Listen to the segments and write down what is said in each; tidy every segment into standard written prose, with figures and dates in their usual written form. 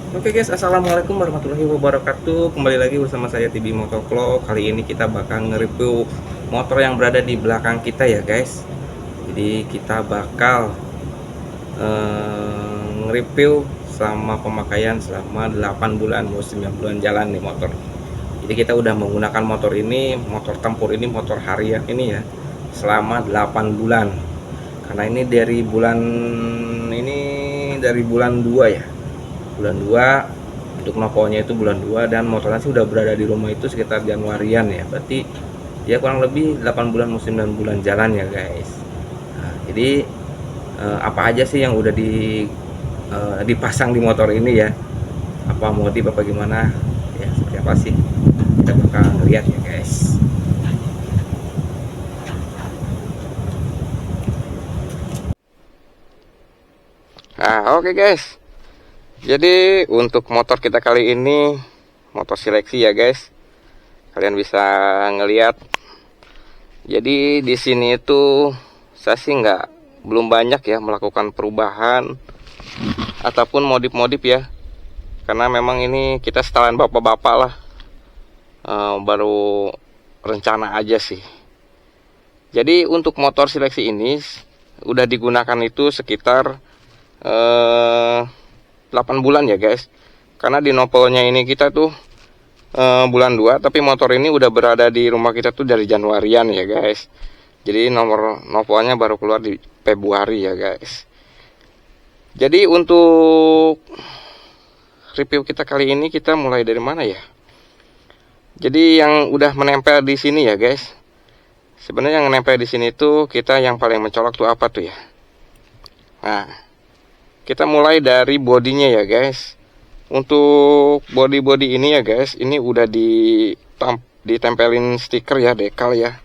Oke guys, assalamualaikum warahmatullahi wabarakatuh. Kembali lagi bersama saya TB Motovlog. Kali ini kita bakal nge-review motor yang berada di belakang kita ya guys. Jadi kita bakal nge-review selama pemakaian selama 8 bulan, mau 9 bulan jalan nih motor. Jadi kita udah menggunakan motor ini, motor tempur ini, motor harian ini ya, selama 8 bulan. Karena dari bulan 2 ya, bulan 2 untuk novolnya itu bulan 2, dan motornya sih udah berada di rumah itu sekitar Januarian ya, berarti ya kurang lebih 8 bulan musim 9 bulan jalan ya guys. Nah, jadi apa aja sih yang udah dipasang di motor ini ya, apa modif apa gimana ya, seperti apa sih kita bakal ngeliat ya guys. Nah oke guys, jadi untuk motor kita kali ini motor seleksi ya guys. Kalian bisa ngelihat. Jadi di sini itu saya sih belum banyak ya melakukan perubahan ataupun modif-modif ya. Karena memang ini kita setelan bapak-bapak lah. Baru rencana aja sih. Jadi untuk motor seleksi ini udah digunakan itu sekitar 8 bulan ya guys. Karena di nopolnya ini kita tuh bulan 2, tapi motor ini udah berada di rumah kita tuh dari Januarian ya guys. Jadi nomor nopolnya baru keluar di Februari ya guys. Jadi untuk review kita kali ini kita mulai dari mana ya? Jadi yang udah menempel di sini ya guys. Sebenarnya yang menempel di sini tuh kita yang paling mencolok tuh apa tuh ya? Nah, kita mulai dari bodinya ya guys. Untuk body ini ya guys, ini udah ditempelin stiker ya, dekal ya.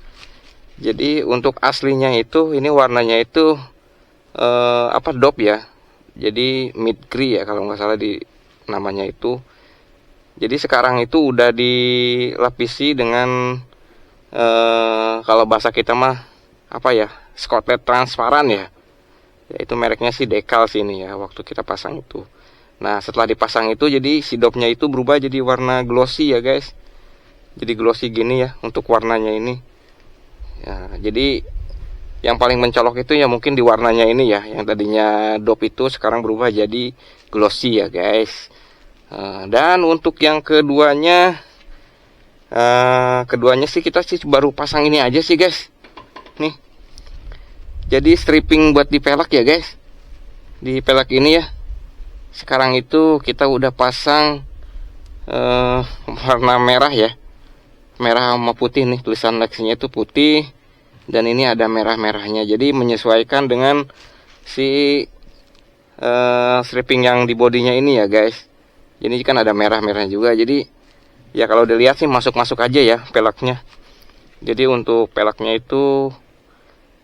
Jadi untuk aslinya itu ini warnanya itu dop ya. Jadi mid grey ya kalau nggak salah di namanya itu. Jadi sekarang itu udah dilapisi dengan kalau bahasa kita mah Scotland transparan ya. Yaitu mereknya sih dekal sini ya waktu kita pasang itu. Nah setelah dipasang itu jadi si dopnya itu berubah jadi warna glossy ya guys. Jadi glossy gini ya untuk warnanya ini ya. Jadi yang paling mencolok itu ya mungkin di warnanya ini ya. Yang tadinya dop itu sekarang berubah jadi glossy ya guys. Dan untuk yang keduanya sih kita sih baru pasang ini aja sih guys. Nih. Jadi stripping buat di pelek ya guys. Di pelek ini ya. Sekarang itu kita udah pasang warna merah ya. Merah sama putih nih, tulisan Lexnya itu putih. Dan ini ada merah-merahnya. Jadi menyesuaikan dengan si stripping yang di bodinya ini ya guys. Jadi kan ada merah-merah juga. Jadi ya kalau dilihat sih masuk-masuk aja ya peleknya. Jadi untuk peleknya itu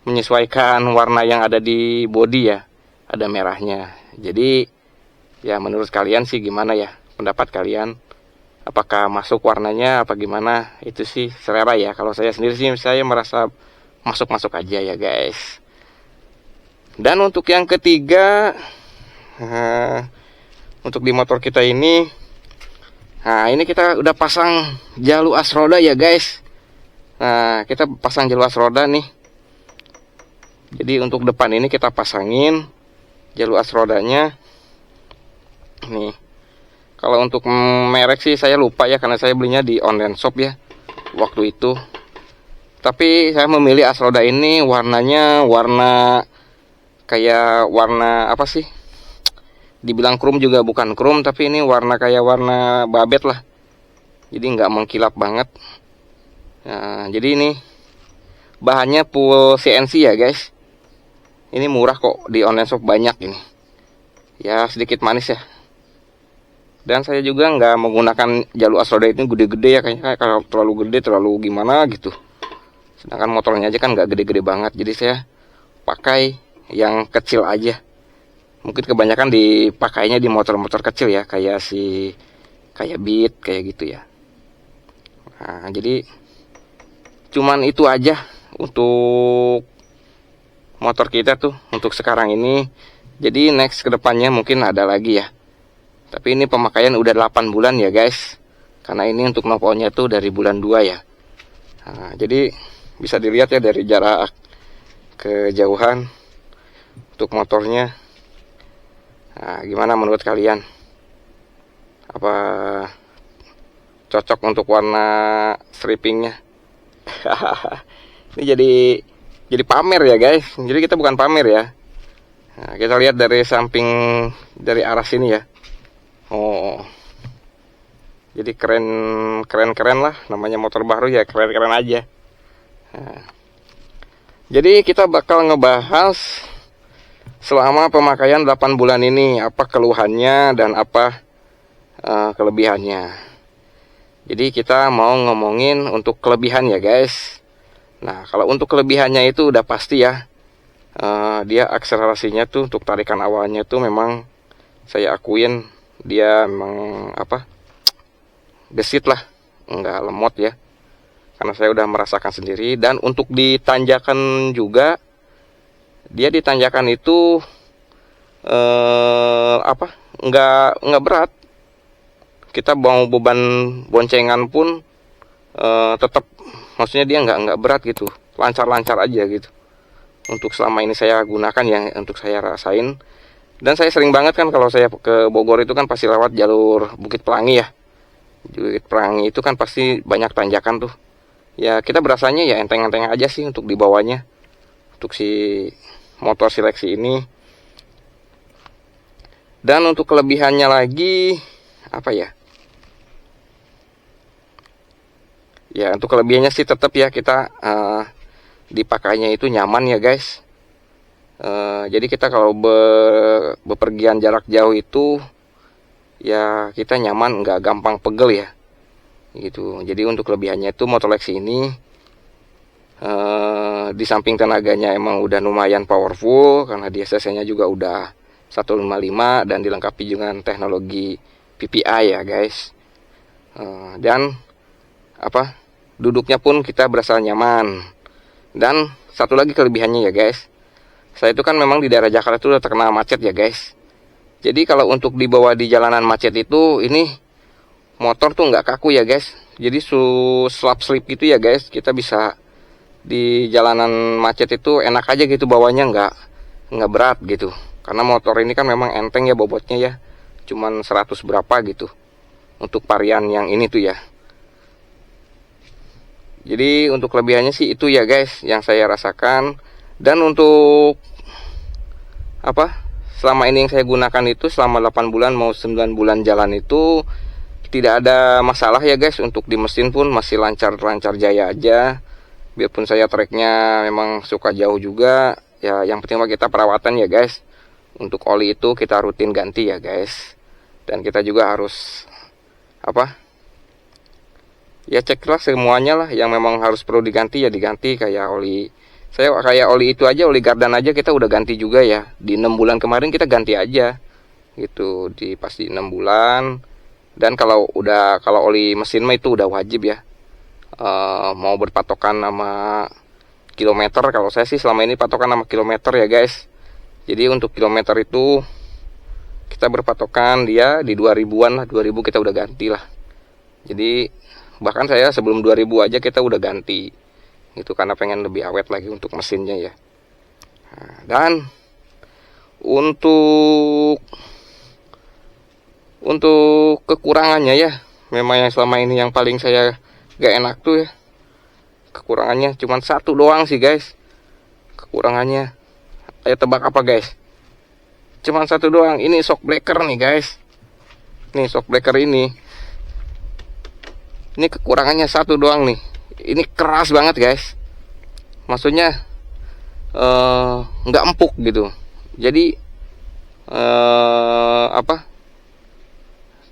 menyesuaikan warna yang ada di body ya. Ada merahnya. Jadi ya menurut kalian sih gimana ya pendapat kalian, apakah masuk warnanya apa gimana, itu sih selera ya. Kalau saya sendiri sih saya merasa masuk-masuk aja ya guys. Dan untuk yang ketiga, untuk di motor kita ini, nah ini kita udah pasang jalur as roda ya guys. Nah kita pasang jalur as roda nih. Jadi untuk depan ini kita pasangin jalur as rodanya nih. Kalau untuk merek sih saya lupa ya karena saya belinya di online shop ya waktu itu. Tapi saya memilih as roda ini warnanya kayak warna apa sih? Dibilang chrome juga bukan chrome, tapi ini warna kayak warna babet lah. Jadi nggak mengkilap banget. Nah, jadi ini bahannya full CNC ya guys. Ini murah kok di online shop banyak ini. Ya sedikit manis ya. Dan saya juga nggak menggunakan jalur as roda itu gede-gede ya, kayaknya kalau terlalu gede terlalu gimana gitu. Sedangkan motornya aja kan nggak gede-gede banget, jadi saya pakai yang kecil aja. Mungkin kebanyakan dipakainya di motor-motor kecil ya, kayak Beat kayak gitu ya. Nah jadi cuman itu aja untuk motor kita tuh untuk sekarang ini. Jadi next kedepannya mungkin ada lagi ya. Tapi ini pemakaian udah 8 bulan ya guys. Karena ini untuk knalpotnya tuh dari bulan 2 ya. Nah, jadi bisa dilihat ya dari jarak kejauhan untuk motornya. Nah, gimana menurut kalian? Apa cocok untuk warna strippingnya? Ini jadi pamer ya guys. Jadi kita bukan pamer ya. Nah, kita lihat dari samping, dari arah sini ya. Oh, jadi keren lah. Namanya motor baru ya, keren aja. Nah, jadi kita bakal ngebahas selama pemakaian 8 bulan ini, apa keluhannya dan apa kelebihannya. Jadi kita mau ngomongin untuk kelebihan ya guys. Nah, kalau untuk kelebihannya itu udah pasti ya. Dia akselerasinya tuh untuk tarikan awalnya tuh memang saya akuin dia memang gesit lah, nggak lemot ya. Karena saya udah merasakan sendiri. Dan untuk di tanjakan juga, dia di tanjakan itu nggak berat. Kita bawa beban boncengan pun tetap, maksudnya dia nggak berat gitu, lancar aja gitu. Untuk selama ini saya gunakan ya, untuk saya rasain. Dan saya sering banget kan kalau saya ke Bogor itu kan pasti lewat jalur Bukit Pelangi ya. Bukit Pelangi itu kan pasti banyak tanjakan tuh. Ya kita berasanya ya enteng-enteng aja sih untuk dibawanya, untuk si motor seleksi ini. Dan untuk kelebihannya lagi apa ya? Ya untuk kelebihannya sih tetap ya kita dipakainya itu nyaman ya guys. Jadi kita kalau bepergian jarak jauh itu ya kita nyaman, nggak gampang pegel ya gitu. Jadi untuk kelebihannya itu motor Lexi ini di samping tenaganya emang udah lumayan powerful karena dia cc-nya juga udah 155 dan dilengkapi dengan teknologi PPI ya guys. Dan duduknya pun kita berasa nyaman. Dan satu lagi kelebihannya ya guys, saya itu kan memang di daerah Jakarta itu udah terkenal macet ya guys. Jadi kalau untuk dibawa di jalanan macet itu, ini motor tuh nggak kaku ya guys. Jadi slap slip gitu ya guys. Kita bisa di jalanan macet itu enak aja gitu bawanya, nggak berat gitu. Karena motor ini kan memang enteng ya bobotnya ya, cuman 100 berapa gitu untuk varian yang ini tuh ya. Jadi untuk kelebihannya sih itu ya guys yang saya rasakan. Dan untuk selama ini yang saya gunakan itu selama 8 bulan mau 9 bulan jalan itu tidak ada masalah ya guys. Untuk di mesin pun masih lancar jaya aja. Biarpun saya treknya memang suka jauh juga ya, yang penting mah kita perawatan ya guys. Untuk oli itu kita rutin ganti ya guys. Dan kita juga harus ya ceklah semuanya lah, yang memang harus perlu diganti ya diganti. Kayak oli, saya kayak oli itu aja, oli gardan aja kita udah ganti juga ya. Di 6 bulan kemarin kita ganti aja gitu, pasti 6 bulan. Dan kalau oli mesin mah itu udah wajib ya, mau berpatokan sama kilometer. Kalau saya sih selama ini patokan sama kilometer ya guys. Jadi untuk kilometer itu kita berpatokan dia di 2000-an lah, 2000 kita udah ganti lah. Jadi bahkan saya sebelum 2000 aja kita udah ganti itu karena pengen lebih awet lagi untuk mesinnya ya. Nah, dan untuk kekurangannya ya, memang yang selama ini yang paling saya gak enak tuh ya, kekurangannya cuman satu doang sih guys. Kekurangannya, ayo tebak apa guys? Cuman satu doang. Ini shock breaker nih guys. Nih shock breaker ini kekurangannya satu doang nih. Ini keras banget guys. Maksudnya nggak empuk gitu. Jadi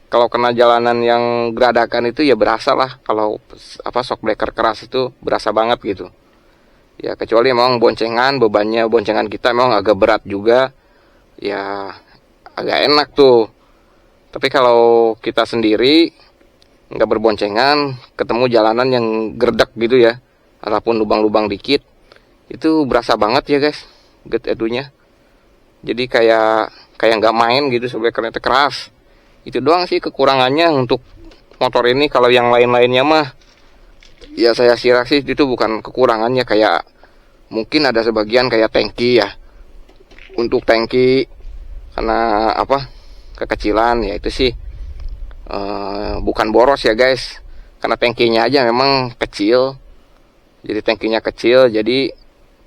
kalau kena jalanan yang geradakan itu ya berasa lah. Kalau shock breaker keras itu berasa banget gitu. Ya kecuali memang boncengan kita memang agak berat juga. Ya agak enak tuh. Tapi kalau kita sendiri nggak berboncengan, ketemu jalanan yang gerdak gitu ya, ataupun lubang-lubang dikit, itu berasa banget ya guys, get edunya. Jadi kayak nggak main gitu, sebenarnya keras. Itu doang sih kekurangannya untuk motor ini. Kalau yang lain-lainnya mah ya saya kira sih itu bukan kekurangannya, kayak mungkin ada sebagian kayak tangki ya. Untuk tangki karena apa, kekecilan ya, itu sih bukan boros ya guys, karena tangkinya aja memang kecil. Jadi tangkinya kecil, jadi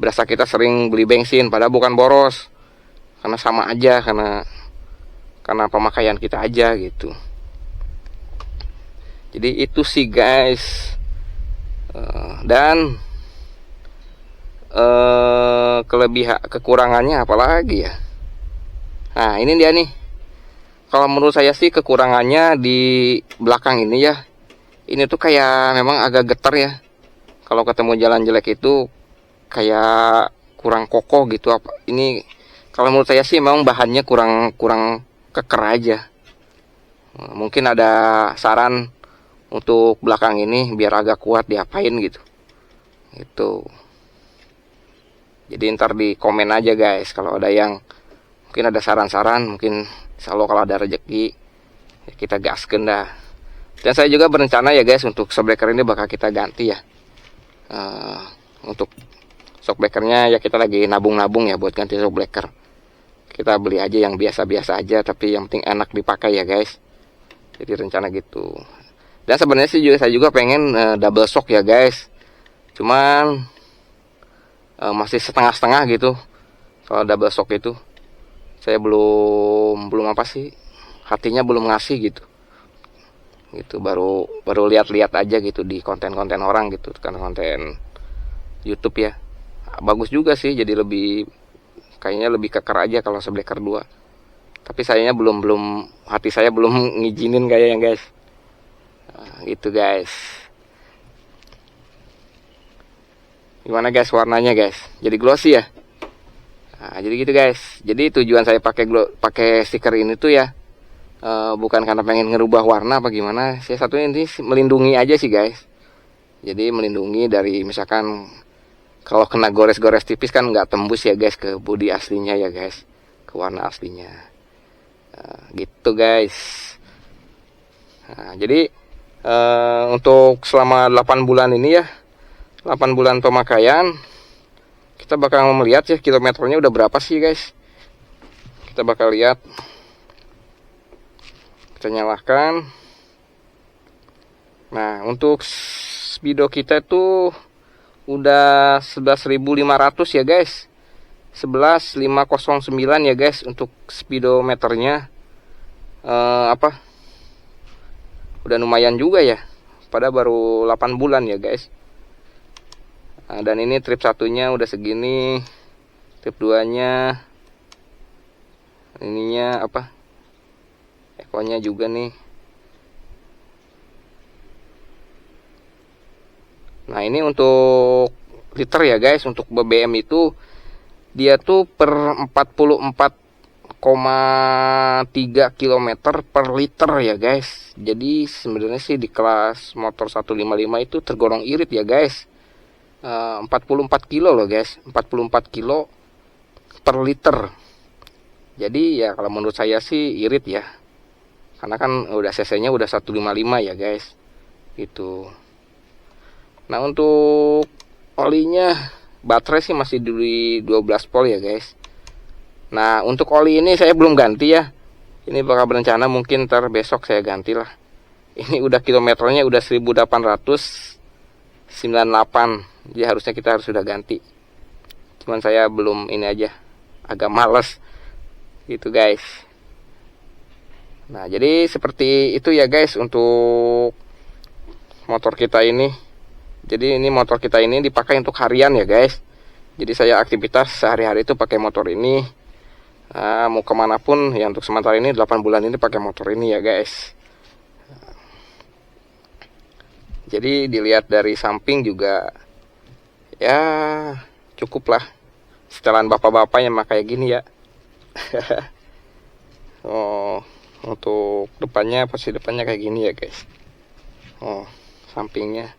berasa kita sering beli bensin, padahal bukan boros, karena sama aja, karena pemakaian kita aja gitu. Jadi itu sih guys. Dan kekurangannya apalagi ya. Nah ini dia nih, kalau menurut saya sih kekurangannya di belakang ini ya. Ini tuh kayak memang agak getar ya. Kalau ketemu jalan jelek itu kayak kurang kokoh gitu. Ini kalau menurut saya sih memang bahannya kurang keker aja. Mungkin ada saran untuk belakang ini biar agak kuat diapain gitu. Itu. Jadi ntar di komen aja guys kalau ada yang mungkin ada saran-saran, mungkin insya Allah kalau ada rezeki ya kita gaskan dah. Dan saya juga berencana ya guys, untuk shockbreaker ini bakal kita ganti ya. Untuk shockbreakernya ya kita lagi nabung-nabung ya buat ganti shockbreaker. Kita beli aja yang biasa-biasa aja, tapi yang penting enak dipakai ya guys. Jadi rencana gitu. Dan sebenarnya sih saya juga pengen double shock ya guys. Cuman masih setengah-setengah gitu. Kalau double shock itu saya belum apa sih, hatinya belum ngasih gitu. Gitu baru lihat-lihat aja gitu di konten-konten orang gitu, kan konten YouTube ya. Bagus juga sih, jadi kayaknya lebih keker aja kalau shockbreaker 2. Tapi sayangnya hati saya belum ngizinin kayaknya guys. Gitu guys. Gimana guys warnanya guys? Jadi glossy ya? Nah, jadi gitu guys. Jadi tujuan saya pakai stiker ini tuh ya, bukan karena pengen ngerubah warna apa gimana. Saya satunya ini melindungi aja sih guys. Jadi melindungi dari misalkan kalau kena gores-gores tipis kan nggak tembus ya guys ke bodi aslinya ya guys, ke warna aslinya. Gitu guys. Nah, jadi untuk selama 8 bulan ini ya, 8 bulan pemakaian, kita bakal melihat ya kilometernya udah berapa sih guys. Kita bakal lihat. Kita nyalakan. Nah untuk speedo kita tuh udah 11.500 ya guys, 11.509 ya guys untuk speedometernya. Udah lumayan juga ya, pada baru 8 bulan ya guys. Nah, dan ini trip satunya udah segini, trip 2 nya ininya ekonya juga nih. Nah ini untuk liter ya guys. Untuk BBM itu dia tuh per 44,3 km per liter ya guys. Jadi sebenarnya sih di kelas motor 155 itu tergolong irit ya guys. 44 kilo loh guys, 44 kilo per liter. Jadi ya kalau menurut saya sih irit ya, karena kan udah cc-nya udah 155 ya guys. Gitu. Nah untuk olinya, baterai sih masih di 12 volt ya guys. Nah untuk oli ini saya belum ganti ya. Ini bakal berencana mungkin ntar besok saya ganti lah. Ini udah kilometernya udah 1898. Jadi harusnya kita sudah ganti. Cuman saya belum ini aja, agak males gitu guys. Nah jadi seperti itu ya guys untuk motor kita ini. Jadi ini motor kita ini dipakai untuk harian ya guys. Jadi saya aktivitas sehari-hari itu pakai motor ini. Mau kemanapun ya, untuk sementara ini 8 bulan ini pakai motor ini ya guys. Jadi dilihat dari samping juga ya cukup lah, setelan bapak-bapaknya mah kayak gini ya. Untuk depannya, posisi depannya kayak gini ya guys. Sampingnya.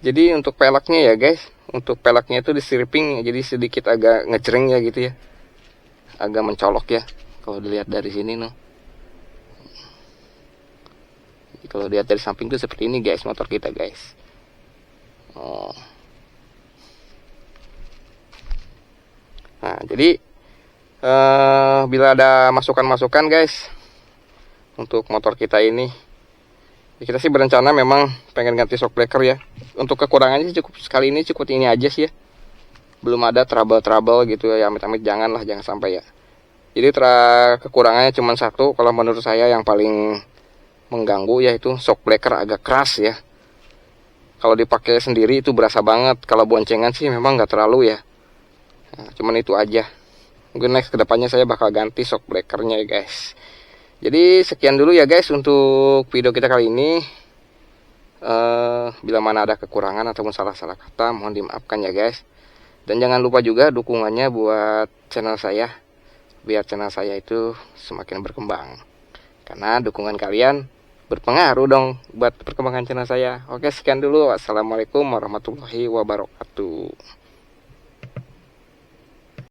Jadi untuk peleknya ya guys, untuk peleknya itu di stripping, jadi sedikit agak ngejreng ya gitu ya, agak mencolok ya. kalau dilihat dari sini noh. Kalau lihat dari samping tuh seperti ini guys motor kita guys. Oh. Nah jadi bila ada masukan-masukan guys untuk motor kita ini, ya kita sih berencana memang pengen ganti shock breaker ya. Untuk kekurangannya cukup sekali ini, cukup ini aja sih ya. Belum ada trouble-trouble gitu ya, amit-amit jangan sampai ya. Jadi kekurangannya cuma satu kalau menurut saya yang paling mengganggu, yaitu shock breaker agak keras ya. Kalau dipakai sendiri itu berasa banget, kalau boncengan sih memang nggak terlalu ya. Nah, cuman itu aja. Mungkin next kedepannya saya bakal ganti shock breakernya ya guys. Jadi sekian dulu ya guys untuk video kita kali ini. Bila mana ada kekurangan ataupun salah-salah kata mohon dimaafkan ya guys. Dan jangan lupa juga dukungannya buat channel saya, biar channel saya itu semakin berkembang. Karena dukungan kalian berpengaruh dong buat perkembangan channel saya. Oke sekian dulu. Wassalamualaikum warahmatullahi wabarakatuh.